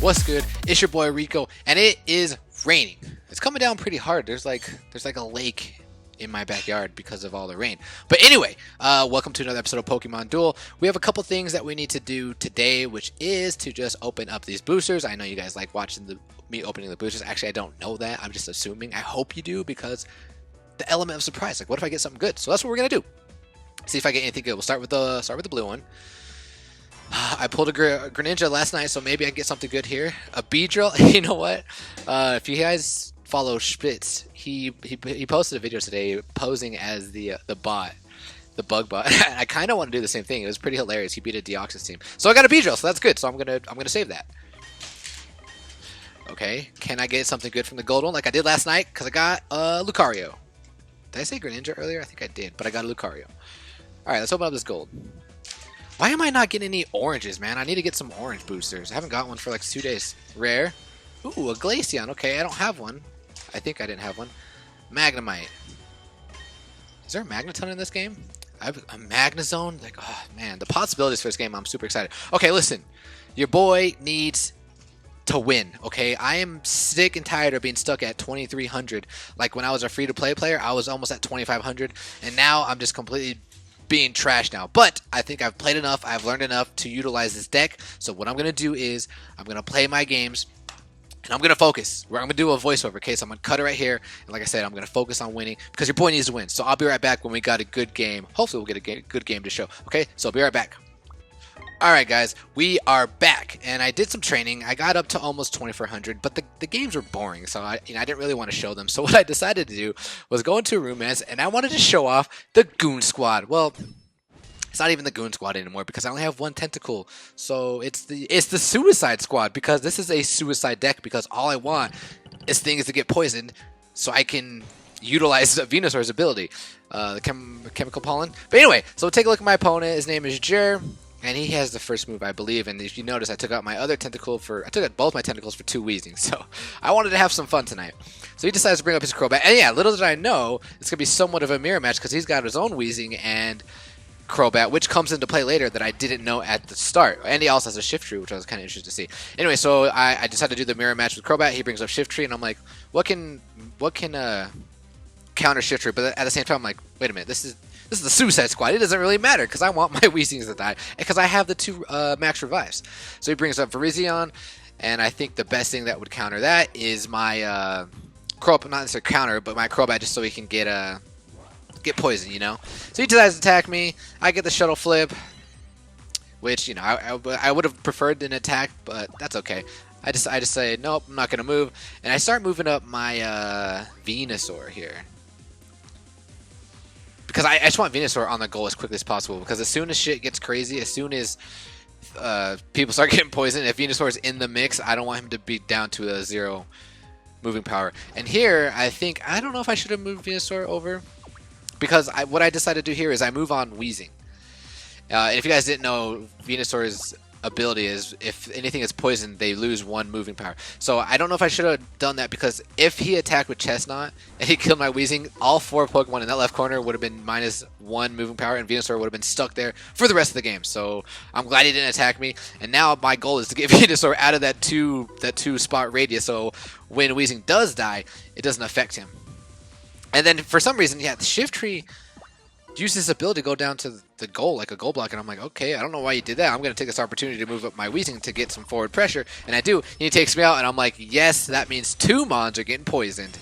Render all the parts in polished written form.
What's good? It's your boy Rico, and it is raining. It's coming down pretty hard. There's like a lake in my backyard because of all the rain. But anyway, welcome to another episode of Pokemon Duel. We have a couple things that we need to do today, which is to just open up these boosters. I know you guys like watching me opening the boosters. Actually, I don't know that. I'm just assuming. I hope you do, because the element of surprise. Like, what if I get something good? So that's what we're gonna do. See if I get anything good. We'll start with the blue one. I pulled a Greninja last night, so maybe I can get something good here. A Beedrill. You know what? If you guys follow Spitz, he posted a video today posing as the bot, the bug bot. I kind of want to do the same thing. It was pretty hilarious. He beat a Deoxys team, so I got a Beedrill, so that's good. So I'm gonna save that. Okay, can I get something good from the gold one like I did last night? Because I got Lucario. Did I say Greninja earlier? I think I did, but I got a Lucario. All right, let's open up this gold. Why am I not getting any oranges, man? I need to get some orange boosters. I haven't got one for like 2 days. Rare. Ooh, a Glaceon. Okay, I don't have one. I think I didn't have one. Magnemite. Is there a Magneton in this game? I have a Magnezone? Like, oh, man. The possibilities for this game, I'm super excited. Okay, listen. Your boy needs to win, okay? I am sick and tired of being stuck at 2,300. Like, when I was a free-to-play player, I was almost at 2,500. And now I'm just completely being trashed now. But I think I've played enough, I've learned enough to utilize this deck. So what I'm going to do is I'm going to play my games and I'm going to focus. I'm going to do a voiceover, okay? So I'm going to cut it right here, and like I said, I'm going to focus on winning because your boy needs to win. So I'll be right back when we got a good game. Hopefully we'll get a good game to show, okay? So I'll be right back. Alright guys, we are back, and I did some training. I got up to almost 2,400, but the games were boring, so I didn't really want to show them. So what I decided to do was go into a room, and I wanted to show off the Goon Squad. Well, it's not even the Goon Squad anymore because I only have one tentacle. So it's the Suicide Squad, because this is a suicide deck, because all I want is things to get poisoned so I can utilize Venusaur's ability, the chemical pollen. But anyway, so take a look at my opponent. His name is Jer. And he has the first move, I believe. And if you notice, I took out my other tentacle I took out both my tentacles for 2 Weezings. So I wanted to have some fun tonight. So he decides to bring up his Crobat. And yeah, little did I know, it's going to be somewhat of a mirror match because he's got his own Weezing and Crobat, which comes into play later that I didn't know at the start. And he also has a Shiftry, which I was kind of interested to see. Anyway, so I decided to do the mirror match with Crobat. He brings up Shiftry, and I'm like, what can counter Shiftry? But at the same time, I'm like, wait a minute, this is the Suicide Squad. It doesn't really matter because I want my Weezings to die because I have the 2 max revives. So he brings up Virizion, and I think the best thing that would counter that is my Crobat, not necessarily counter, but my Crobat, just so he can get poison, you know. So he decides to attack me. I get the Shuttle Flip, which, you know, I would have preferred an attack, but that's okay. I just say nope, I'm not gonna move, and I start moving up my Venusaur here. Because I just want Venusaur on the goal as quickly as possible, because as soon as shit gets crazy, as soon as people start getting poisoned, if Venusaur is in the mix, I don't want him to be down to a 0 moving power. And here, I don't know if I should have moved Venusaur over, because what I decided to do here is I move on Weezing. And if you guys didn't know, Venusaur's ability is if anything is poisoned, they lose 1 moving power. So I don't know if I should have done that, because if he attacked with Chestnut and he killed my Weezing, all 4 Pokemon in that left corner would have been -1 moving power, and Venusaur would have been stuck there for the rest of the game. So I'm glad he didn't attack me, and now my goal is to get Venusaur out of that two spot radius, so when Weezing does die, it doesn't affect him. And then for some reason, yeah, the Shiftry used his ability to go down to the goal, like a goal block, and I'm like, okay, I don't know why you did that. I'm going to take this opportunity to move up my Weezing to get some forward pressure, and I do, and he takes me out, and I'm like, yes, that means 2 Mons are getting poisoned.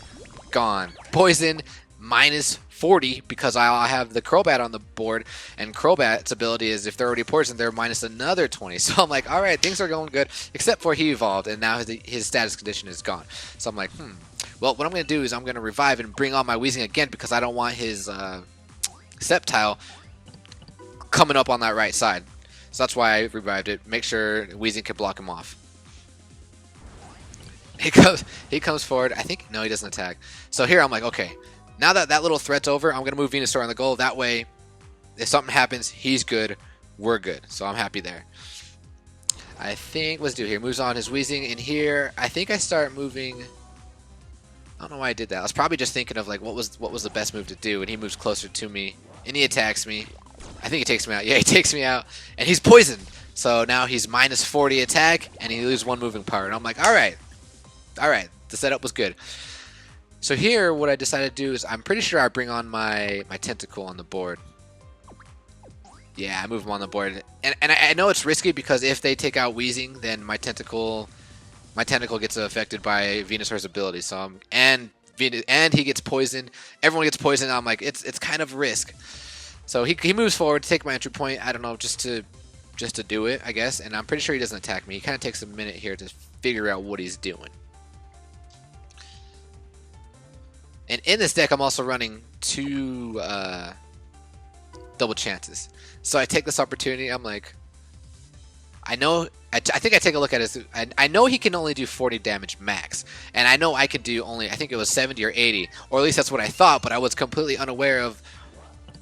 Gone. Poison, -40, because I have the Crobat on the board, and Crobat's ability is if they're already poisoned, they're minus another 20. So I'm like, all right, things are going good, except for he evolved, and now his status condition is gone. So I'm like, well, what I'm going to do is I'm going to revive and bring on my Weezing again, because I don't want his Sceptile coming up on that right side. So that's why I revived it. Make sure Weezing can block him off. He comes forward. I think, no, he doesn't attack. So here I'm like, okay, now that little threat's over, I'm going to move Venusaur on the goal. That way, if something happens, he's good, we're good. So I'm happy there. I think, let's do here. Moves on his Weezing, and here, I think I start moving. I don't know why I did that. I was probably just thinking of like what was the best move to do, and he moves closer to me, and he attacks me. I think he takes me out. Yeah, he takes me out, and he's poisoned. So now he's minus 40 attack, and he loses 1 moving power. And I'm like, all right, the setup was good. So here, what I decided to do is, I'm pretty sure I bring on my tentacle on the board. Yeah, I move him on the board, and I know it's risky because if they take out Wheezing, then my tentacle gets affected by Venusaur's ability. So and he gets poisoned. Everyone gets poisoned. I'm like, it's kind of a risk. So he moves forward to take my entry point. I don't know, just to do it, I guess. And I'm pretty sure he doesn't attack me. He kind of takes a minute here to figure out what he's doing. And in this deck, I'm also running 2 double chances. So I take this opportunity. I'm like, I think I take a look at his. I know he can only do 40 damage max, and I know I can do only, I think it was 70 or 80, or at least that's what I thought. But I was completely unaware of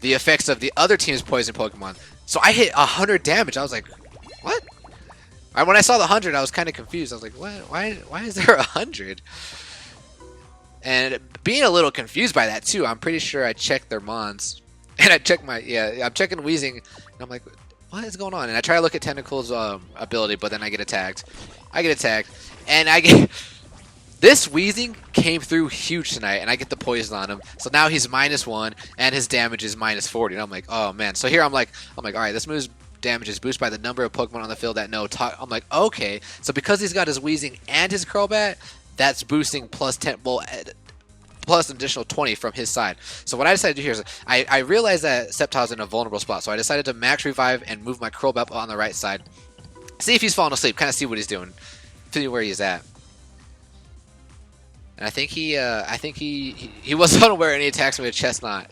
the effects of the other team's poison Pokemon. So I hit 100 damage. I was like, what? When I saw the 100, I was kind of confused. I was like, what? Why is there 100? And being a little confused by that too, I'm pretty sure I checked their mons, and I checked I'm checking Wheezing, and I'm like, what is going on? And I try to look at Tentacle's ability, but then I get attacked. And this Wheezing came through huge tonight, and I get the poison on him. So now he's -1, and his damage is -40. And I'm like, oh man. So here I'm like, all right, this move's damage is boosted by the number of Pokemon on the field that know. I'm like, okay. So because he's got his Wheezing and his Crobat, that's boosting plus 10, well, plus an additional 20 from his side. So what I decided to do here is, I realized that Sceptile's in a vulnerable spot, so I decided to max revive and move my Crobat up on the right side. See if he's falling asleep, kind of see what he's doing, see where he's at. And I think he was unaware and he attacks me with Chestnut.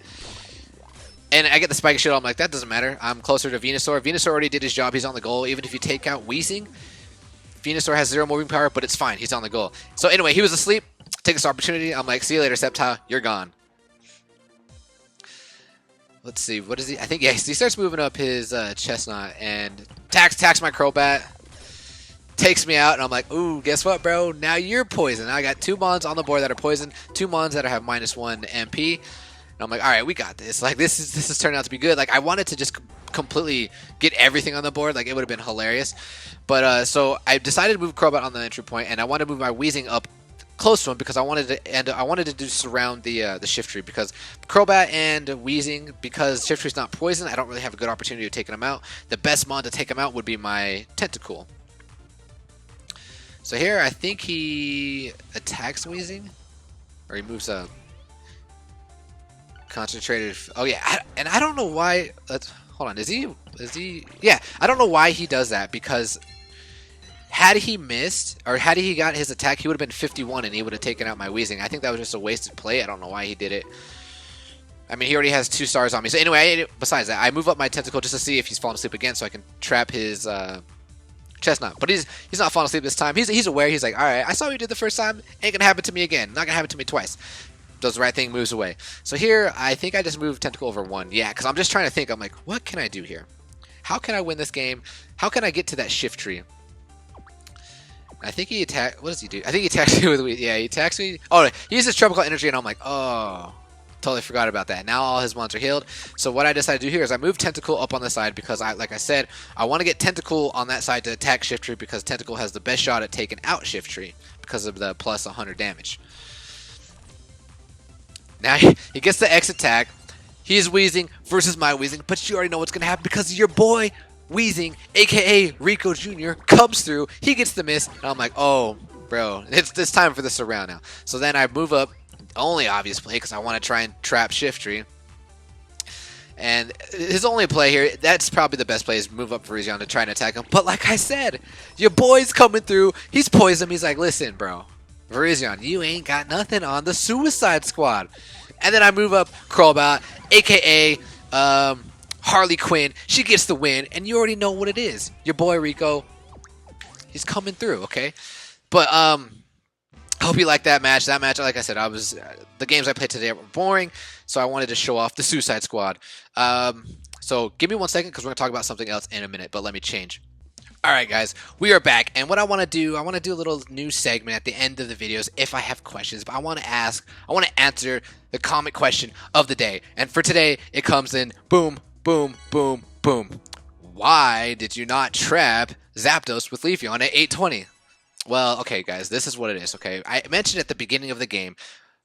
And I get the Spike Shield. I'm like, that doesn't matter. I'm closer to Venusaur. Venusaur already did his job. He's on the goal. Even if you take out Wheezing, Venusaur has 0 moving power, but it's fine. He's on the goal. So anyway, he was asleep. Take this opportunity. I'm like, see you later, Sceptile. You're gone. Let's see. What is he? I think, yeah, he starts moving up his Chestnut and attacks my Crobat. Takes me out, and I'm like, ooh, guess what, bro? Now you're poisoned. I got 2 mons on the board that are poisoned, 2 mons that have -1 MP. And I'm like, all right, we got this. Like, this is turning out to be good. Like, I wanted to just completely get everything on the board. Like, it would have been hilarious. But so I decided to move Crobat on the entry point, and I wanted to move my Wheezing up close to him because I wanted to do surround the Shift Tree, because Crobat and Wheezing, because Shift Tree's not poison, I don't really have a good opportunity of taking him out. The best mon to take him out would be my Tentacool. So here, I think he attacks Wheezing, or he moves up. Concentrated. Oh yeah, and I don't know why. Hold on. Is he? Yeah, I don't know why he does that, because had he missed, or had he got his attack, he would have been 51 and he would have taken out my Wheezing. I think that was just a wasted play. I don't know why he did it. I mean, he already has 2 stars on me. So anyway, besides that, I move up my Tentacle just to see if he's falling asleep again, so I can trap his Chestnut. But he's not falling asleep this time. He's aware. He's like, all right, I saw what you did the first time. Ain't gonna happen to me again. Not gonna happen to me twice. Does the right thing, moves away. So here, I think I just moved Tentacle over 1. Yeah, because I'm just trying to think. I'm like, what can I do here? How can I win this game? How can I get to that Shift Tree? I think he attacked. What does he do? I think he attacks me with. Yeah, he attacks me. Oh, he uses Tropical Energy, and I'm like, oh, totally forgot about that. Now all his mons are healed. So what I decided to do here is I moved Tentacle up on the side because like I said, I want to get Tentacle on that side to attack Shift Tree, because Tentacle has the best shot at taking out Shift Tree because of the plus 100 damage. Now he gets the X attack. He's Wheezing versus my Wheezing, but you already know what's gonna happen because your boy Wheezing, aka Rico Jr., comes through. He gets the miss, and I'm like, oh, bro, it's time for the surround now. So then I move up, only obvious play, because I want to try and trap Shift Tree. And his only play here, that's probably the best play, is move up Virizion to try and attack him. But like I said, your boy's coming through. He's poisoned him. He's like, listen, bro, Virizion, you ain't got nothing on the Suicide Squad. And then I move up Crobat, aka Harley Quinn. She gets the win, and you already know what it is. Your boy Rico, he's coming through, okay? But I hope you liked that match. That match, like I said, the games I played today were boring, so I wanted to show off the Suicide Squad. So give me 1 second, because we're gonna talk about something else in a minute. But let me change. Alright guys, we are back, and what I want to do a little new segment at the end of the videos if I have questions, but I want to answer the comment question of the day. And for today, it comes in boom, boom, boom, boom. Why did you not trap Zapdos with Leafeon at 820? Well, okay, guys, this is what it is, okay? I mentioned at the beginning of the game,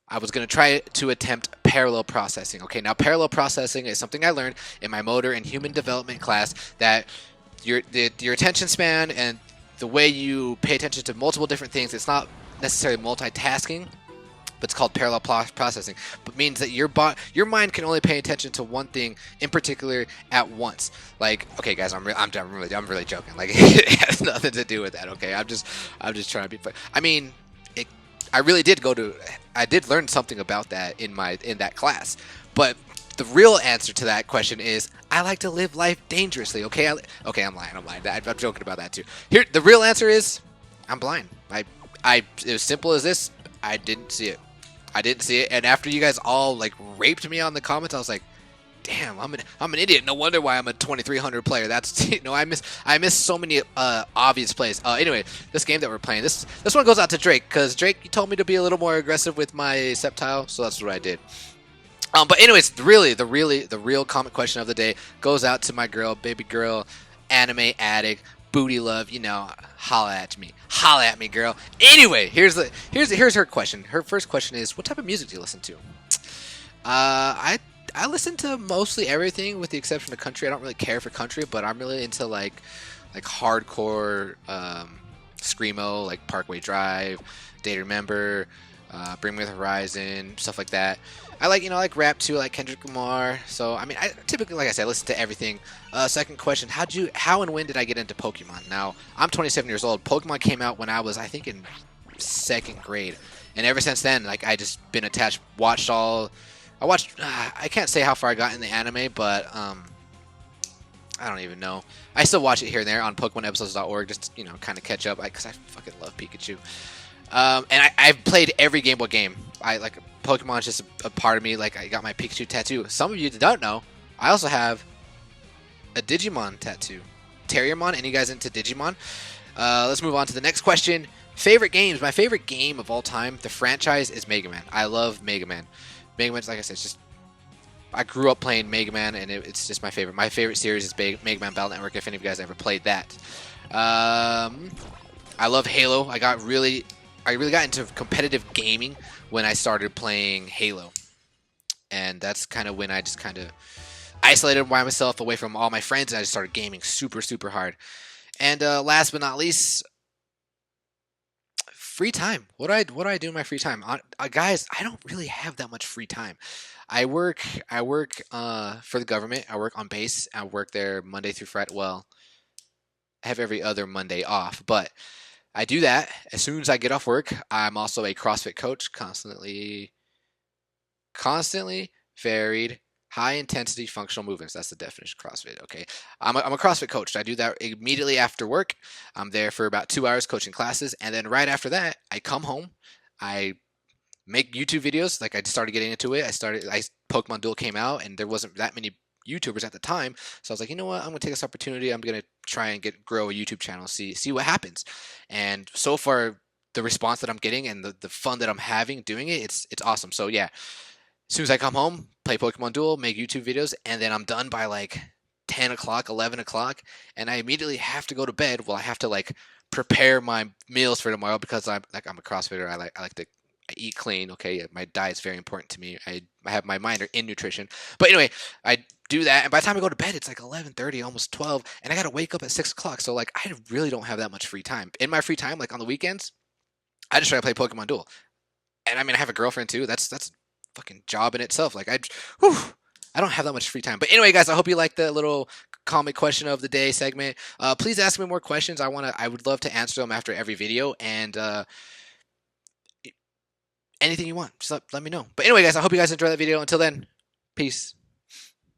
I was going to try to attempt parallel processing. Okay, now parallel processing is something I learned in my motor and human development class, that your attention span and the way you pay attention to multiple different things, it's not necessarily multitasking, but it's called parallel processing. But means that your mind can only pay attention to one thing in particular at once. Like, okay, guys, I'm really joking. Like, it has nothing to do with that. Okay, I'm just trying to be fun. I mean, I did learn something about that in that class, but the real answer to that question is I like to live life dangerously. Okay, I'm lying. I'm joking about that too. Here, the real answer is I'm blind. As simple as this. I didn't see it. And after you guys all like raped me on the comments, I was like, damn, I'm an idiot. No wonder why I'm a 2300 player. That's I miss so many obvious plays. Anyway, this game that we're playing, this one goes out to Drake, because Drake, you told me to be a little more aggressive with my Sceptile, so that's what I did. But anyways, the real comment question of the day goes out to my girl, baby girl, anime addict, booty love. Holla at me, girl. Anyway, here's her question. Her first question is, what type of music do you listen to? I listen to mostly everything with the exception of country. I don't really care for country, but I'm really into like hardcore screamo, like Parkway Drive, Day to Remember, Bring Me the Horizon, stuff like that. I like rap too, like Kendrick Lamar. So I mean, I typically, like I said, listen to everything. Second question: how and when did I get into Pokemon? Now I'm 27 years old. Pokemon came out when I was, I think, in 2nd grade, and ever since then, like, I just been attached. I can't say how far I got in the anime, but I don't even know. I still watch it here and there on PokemonEpisodes.org, just to, kind of catch up, because I fucking love Pikachu. And I've played every Game Boy game. Pokemon is just a part of me. Like, I got my Pikachu tattoo. Some of you don't know, I also have a Digimon tattoo. Terriermon. Any guys into Digimon? Let's move on to the next question. Favorite games. My favorite game of all time, the franchise, is Mega Man. I love Mega Man. Mega Man's, like I said, it's just, I grew up playing Mega Man, and it's just my favorite. My favorite series is Mega Man Battle Network, if any of you guys ever played that. I love Halo. I really got into competitive gaming when I started playing Halo. And that's kind of when I just kind of isolated myself away from all my friends, and I just started gaming super, super hard. And last but not least, free time. What do I do in my free time? Guys, I don't really have that much free time. I work for the government. I work on base. I work there Monday through Friday. Well, I have every other Monday off, but I do that as soon as I get off work. I'm also a CrossFit coach, constantly varied, high-intensity functional movements. That's the definition of CrossFit, okay? I'm a CrossFit coach. I do that immediately after work. I'm there for about 2 hours coaching classes, and then right after that, I come home. I make YouTube videos. Like, I started getting into it. Pokemon Duel came out, and there wasn't that many YouTubers at the time, so I was like, you know what? I'm gonna take this opportunity. I'm gonna try and grow a YouTube channel, see what happens. And so far, the response that I'm getting and the fun that I'm having doing it, it's awesome. So yeah, as soon as I come home, play Pokemon Duel, make YouTube videos, and then I'm done by like 10 o'clock, 11 o'clock, and I immediately have to go to bed. Well, I have to like prepare my meals for tomorrow, because I'm a CrossFitter. I like to eat clean. Okay, my diet's very important to me. I have my minor in nutrition. But anyway, I do that, and by the time I go to bed, it's like 11:30, almost 12, and I gotta wake up at 6 o'clock. So like, I really don't have that much free time. In my free time, like on the weekends, I just try to play Pokemon Duel. And I mean, I have a girlfriend too. That's a fucking job in itself. Like, I don't have that much free time. But anyway, guys, I hope you liked the little comic question of the day segment. Please ask me more questions. I would love to answer them after every video, and anything you want, just let me know. But anyway, guys, I hope you guys enjoyed that video. Until then, peace.